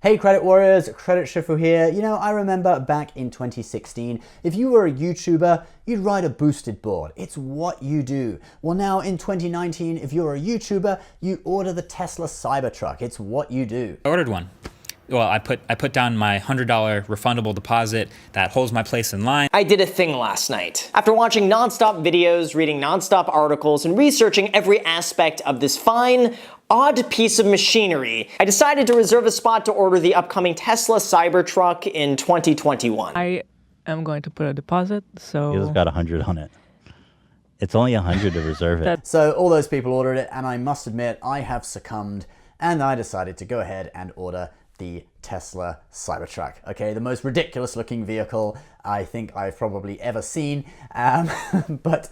Hey Credit Warriors, Credit Shifu here. You know, I remember back in 2016, if you were a YouTuber, you'd ride a boosted board. It's what you do. Well, now in 2019, if you're a YouTuber, you order the Tesla Cybertruck. It's what you do. I ordered one. Well, I put down my $100 refundable deposit that holds my place in line. I did a thing last night. After watching nonstop videos, reading nonstop articles, and researching every aspect of this fine, odd piece of machinery, I decided to reserve a spot to order the upcoming Tesla Cybertruck in 2021. I am going to put a deposit, so... You just got 100 on it. It's only 100 to reserve it. So all those people ordered it, and I must admit, I have succumbed, and I decided to go ahead and order the Tesla Cybertruck. Okay, the most ridiculous looking vehicle I think I've probably ever seen, but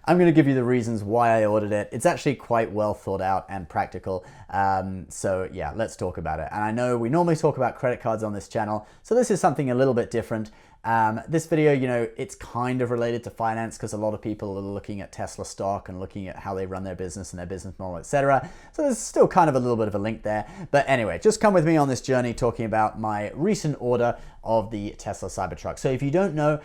I'm going to give you the reasons why I ordered it. It's actually quite well thought out and practical. So yeah, let's talk about it. And I know we normally talk about credit cards on this channel, so this is something a little bit different. This video, you know, it's kind of related to finance because a lot of people are looking at Tesla stock and looking at how they run their business and their business model, etc. So there's still kind of a little bit of a link there. But anyway, just come with me on this journey talking about my recent order of the Tesla Cybertruck. So if you don't know,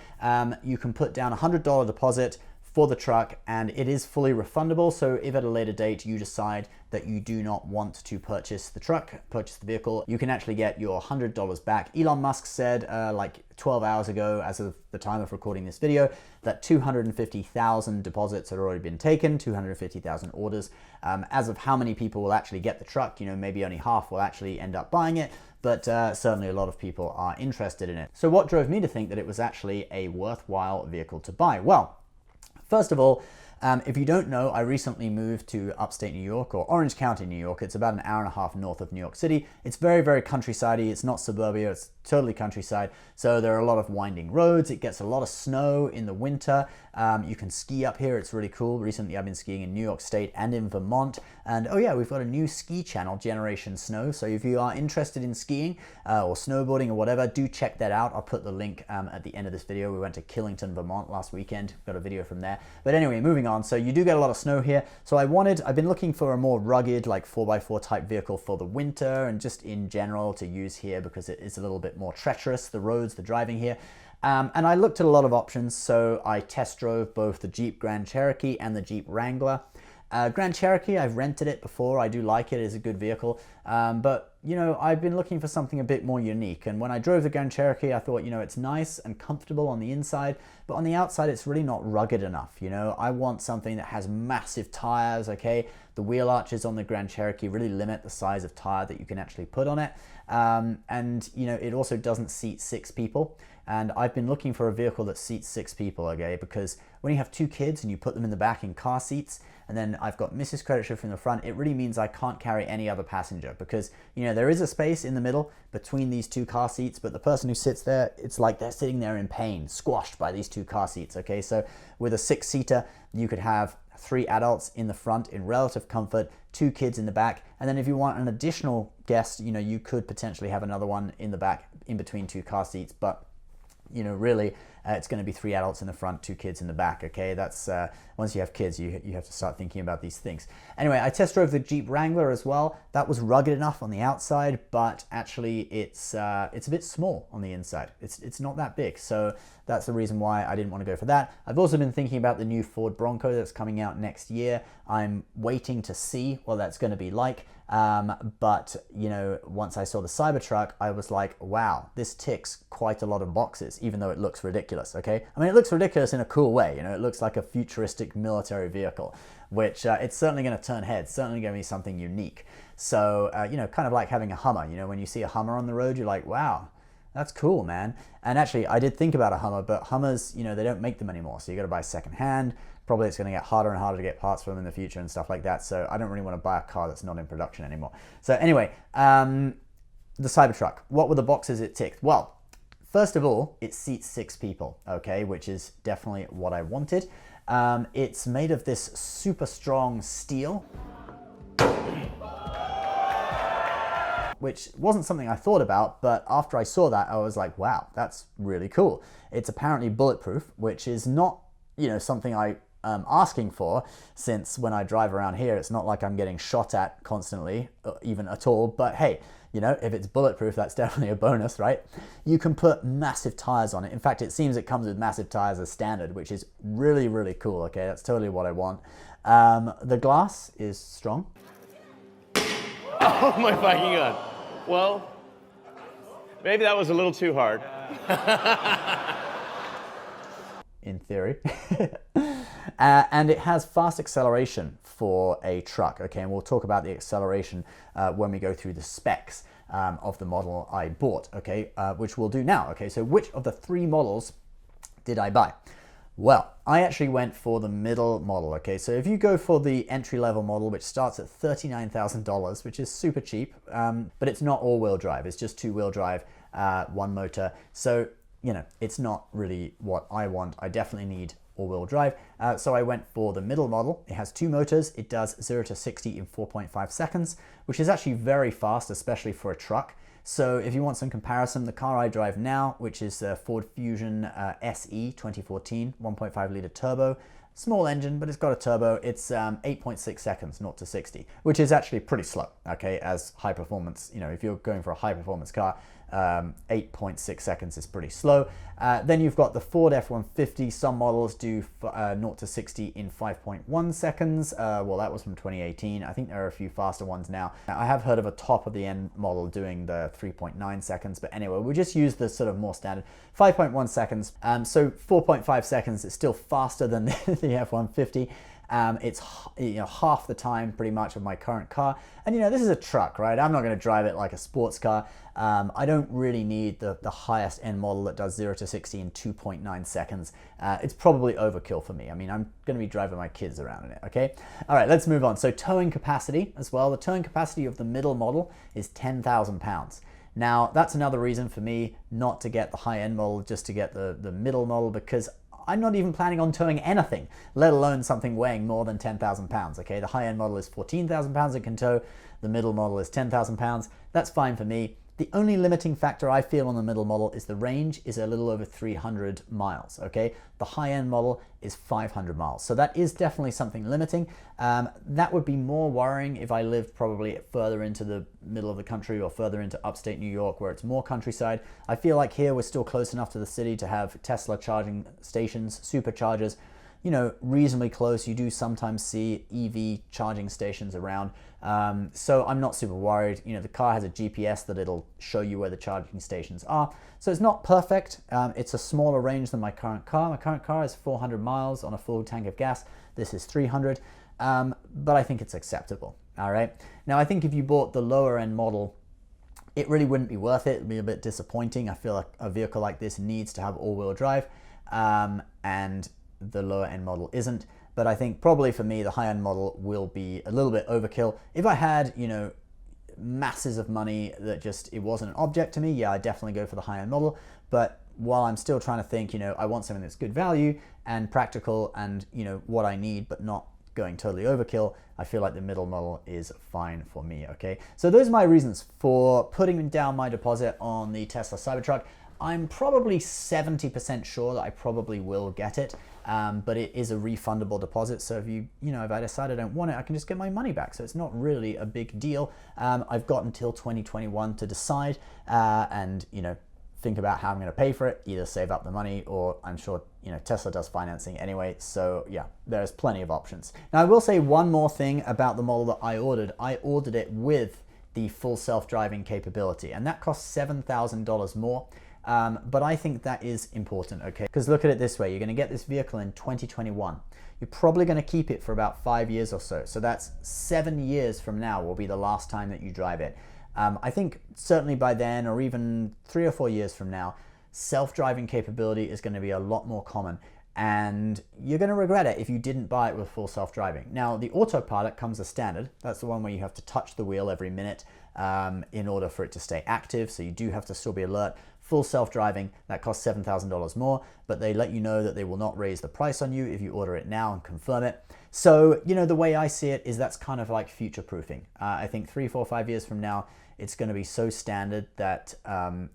you can put down a $100 deposit for the truck, and it is fully refundable. So if at a later date you decide that you do not want to purchase the truck, purchase the vehicle, you can actually get your $100 back. Elon Musk said like 12 hours ago, as of the time of recording this video, that 250,000 deposits had already been taken, 250,000 orders. As of how many people will actually get the truck, you know, maybe only half will actually end up buying it, but certainly a lot of people are interested in it. So what drove me to think that it was actually a worthwhile vehicle to buy? Well, first of all, if you don't know, I recently moved to upstate New York, or Orange County, New York. It's about an hour and a half north of New York City. It's very, very countryside-y. It's not suburbia, it's totally countryside. So there are a lot of winding roads. It gets a lot of snow in the winter. You can ski up here. It's really cool. Recently, I've been skiing in New York State and in Vermont. And oh yeah, we've got a new ski channel, Generation Snow. So if you are interested in skiing or snowboarding or whatever, do check that out. I'll put the link at the end of this video. We went to Killington, Vermont last weekend. Got a video from there. But anyway, moving on. So you do get a lot of snow here. So I've been looking for a more rugged, like 4x4 type vehicle for the winter and just in general to use here because it is a little bit more treacherous, the roads, the driving here. And I looked at a lot of options, so I test drove both the Jeep Grand Cherokee and the Jeep Wrangler. Grand Cherokee, I've rented it before. I do like it. It's a good vehicle. But, you know, I've been looking for something a bit more unique. And when I drove the Grand Cherokee, I thought, you know, it's nice and comfortable on the inside, but on the outside, it's really not rugged enough. You know, I want something that has massive tires, okay? The wheel arches on the Grand Cherokee really limit the size of tire that you can actually put on it. And, you know, it also doesn't seat 6 people. And I've been looking for a vehicle that seats 6 people, okay? Because when you have 2 kids and you put them in the back in car seats, and then I've got Mrs. Credit Shift in the front, it really means I can't carry any other passenger because, you know, there is a space in the middle between these 2 car seats, but the person who sits there, it's like they're sitting there in pain, squashed by these 2 car seats, okay? So with a 6-seater, you could have 3 adults in the front in relative comfort, 2 kids in the back, and then if you want an additional guest, you know, you could potentially have another one in the back in between 2 car seats, but you know, really, it's going to be 3 adults in the front, 2 kids in the back, okay? That's, once you have kids, you have to start thinking about these things. Anyway, I test drove the Jeep Wrangler as well. That was rugged enough on the outside, but actually it's a bit small on the inside. It's not that big, so that's the reason why I didn't want to go for that. I've also been thinking about the new Ford Bronco that's coming out next year. I'm waiting to see what that's going to be like. But, you know, once I saw the Cybertruck, I was like, wow, this ticks quite a lot of boxes, even though it looks ridiculous, okay? I mean, it looks ridiculous in a cool way, you know, it looks like a futuristic military vehicle, which it's certainly going to turn heads, certainly going to be something unique. So, you know, kind of like having a Hummer, you know, when you see a Hummer on the road, you're like, wow, that's cool, man. And actually, I did think about a Hummer, but Hummers, you know, they don't make them anymore, so you got to buy secondhand. Probably it's going to get harder and harder to get parts for them in the future and stuff like that. So I don't really want to buy a car that's not in production anymore. So anyway, the Cybertruck, what were the boxes it ticked? Well, first of all, it seats 6 people, okay, which is definitely what I wanted. It's made of this super strong steel, which wasn't something I thought about, but after I saw that, I was like, wow, that's really cool. It's apparently bulletproof, which is not, you know, something I asking for, since when I drive around here, it's not like I'm getting shot at constantly, even at all. But hey, you know, if it's bulletproof, that's definitely a bonus, right? You can put massive tires on it. In fact, it seems it comes with massive tires as standard, which is really, really cool. Okay, that's totally what I want. The glass is strong. Oh my fucking God. Well, maybe that was a little too hard. In theory. And it has fast acceleration for a truck. Okay, and we'll talk about the acceleration when we go through the specs of the model I bought, okay, which we'll do now. Okay, so which of the 3 models did I buy? Well, I actually went for the middle model, okay? So if you go for the entry-level model, which starts at $39,000, which is super cheap, but it's not all-wheel drive. It's just 2-wheel drive, 1 motor. So, you know, it's not really what I want. I definitely need all-wheel drive. So I went for the middle model. It has 2 motors. It does 0 to 60 in 4.5 seconds, which is actually very fast, especially for a truck. So if you want some comparison, the car I drive now, which is a Ford Fusion SE 2014, 1.5 liter turbo, small engine, but it's got a turbo. It's 8.6 seconds, 0 to 60, which is actually pretty slow, okay, as high performance. You know, if you're going for a high performance car, 8.6 seconds is pretty slow. Then you've got the Ford F-150. Some models do 0 to 60 in 5.1 seconds. Well, that was from 2018. I think there are a few faster ones now. I have heard of a top of the end model doing the 3.9 seconds, but anyway, we'll just use the sort of more standard 5.1 seconds. So 4.5 seconds is still faster than the F-150. It's, you know, half the time pretty much of my current car. And you know, this is a truck, right? I'm not going to drive it like a sports car. I don't really need the highest end model that does 0 to 60 in 2.9 seconds. It's probably overkill for me. I mean, I'm going to be driving my kids around in it, okay? All right, let's move on. So towing capacity as well. The towing capacity of the middle model is 10,000 pounds. Now, that's another reason for me not to get the high-end model, just to get the middle model, because I'm not even planning on towing anything, let alone something weighing more than 10,000 pounds, okay? The high-end model is 14,000 pounds it can tow. The middle model is 10,000 pounds. That's fine for me. The only limiting factor I feel on the middle model is the range is a little over 300 miles, okay? The high-end model is 500 miles. So that is definitely something limiting. That would be more worrying if I lived probably further into the middle of the country or further into upstate New York where it's more countryside. I feel like here we're still close enough to the city to have Tesla charging stations, superchargers, you know, reasonably close. You do sometimes see EV charging stations around. So I'm not super worried. You know, the car has a GPS that it'll show you where the charging stations are. So it's not perfect. It's a smaller range than my current car. My current car is 400 miles on a full tank of gas. This is 300, but I think it's acceptable. All right. Now, I think if you bought the lower end model, it really wouldn't be worth it. It'd be a bit disappointing. I feel like a vehicle like this needs to have all-wheel drive, and the lower end model isn't. But I think probably for me, the high end model will be a little bit overkill. If I had, you know, masses of money that just, it wasn't an object to me, yeah, I'd definitely go for the high end model. But while I'm still trying to think, you know, I want something that's good value and practical and, you know, what I need, but not going totally overkill, I feel like the middle model is fine for me, okay? So those are my reasons for putting down my deposit on the Tesla Cybertruck. I'm probably 70% sure that I probably will get it, but it is a refundable deposit. So if I decide I don't want it, I can just get my money back. So it's not really a big deal. I've got until 2021 to decide and, you know, think about how I'm going to pay for it, either save up the money or I'm sure, you know, Tesla does financing anyway. So yeah, there's plenty of options. Now I will say one more thing about the model that I ordered. I ordered it with the full self-driving capability, and that cost $7,000 more. But I think that is important, okay? Because look at it this way, you're gonna get this vehicle in 2021. You're probably gonna keep it for about 5 years or so. So that's 7 years from now will be the last time that you drive it. I think certainly by then, or even 3 or 4 years from now, self-driving capability is gonna be a lot more common. And you're gonna regret it if you didn't buy it with full self-driving. Now, the autopilot comes as standard. That's the one where you have to touch the wheel every minute in order for it to stay active. So you do have to still be alert. Full self-driving, that costs $7,000 more, but they let you know that they will not raise the price on you if you order it now and confirm it. So, you know, the way I see it is that's kind of like future-proofing. I think 3, 4, 5 years from now, it's gonna be so standard that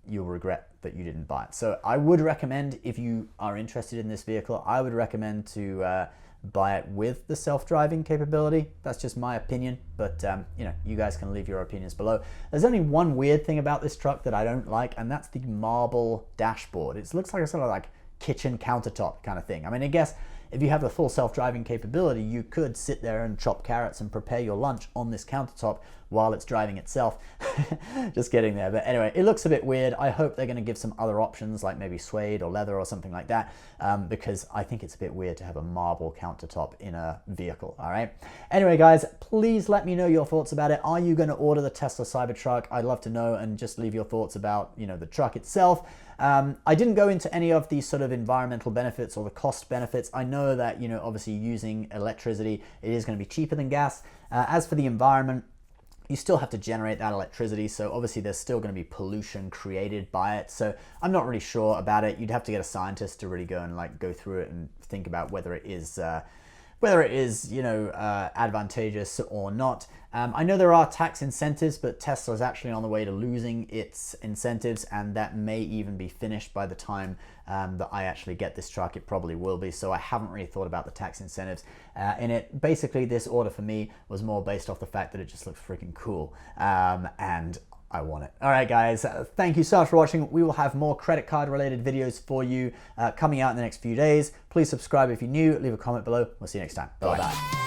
you'll regret that you didn't buy it. So I would recommend, if you are interested in this vehicle, I would recommend to buy it with the self-driving capability. That's just my opinion, but you know, you guys can leave your opinions below. There's only one weird thing about this truck that I don't like, and that's the marble dashboard. It looks like a sort of like kitchen countertop kind of thing. I mean, I guess if you have the full self-driving capability, you could sit there and chop carrots and prepare your lunch on this countertop while it's driving itself. Just getting there. But anyway, it looks a bit weird. I hope they're going to give some other options like maybe suede or leather or something like that, because I think it's a bit weird to have a marble countertop in a vehicle. All right. Anyway, guys, please let me know your thoughts about it. Are you going to order the Tesla Cybertruck? I'd love to know, and just leave your thoughts about, you know, the truck itself. I didn't go into any of the sort of environmental benefits or the cost benefits. I know that, you know, obviously using electricity, it is going to be cheaper than gas. As for the environment, you still have to generate that electricity, so obviously there's still going to be pollution created by it. So I'm not really sure about it. You'd have to get a scientist to really go and like go through it and think about whether it is you know, advantageous or not. I know there are tax incentives, but Tesla is actually on the way to losing its incentives, and that may even be finished by the time that I actually get this truck. It probably will be, so I haven't really thought about the tax incentives in it. Basically, this order for me was more based off the fact that it just looks freaking cool, and I want it. All right, guys, thank you so much for watching. We will have more credit card related videos for you coming out in the next few days. Please subscribe if you're new, leave a comment below. We'll see you next time. Bye-bye.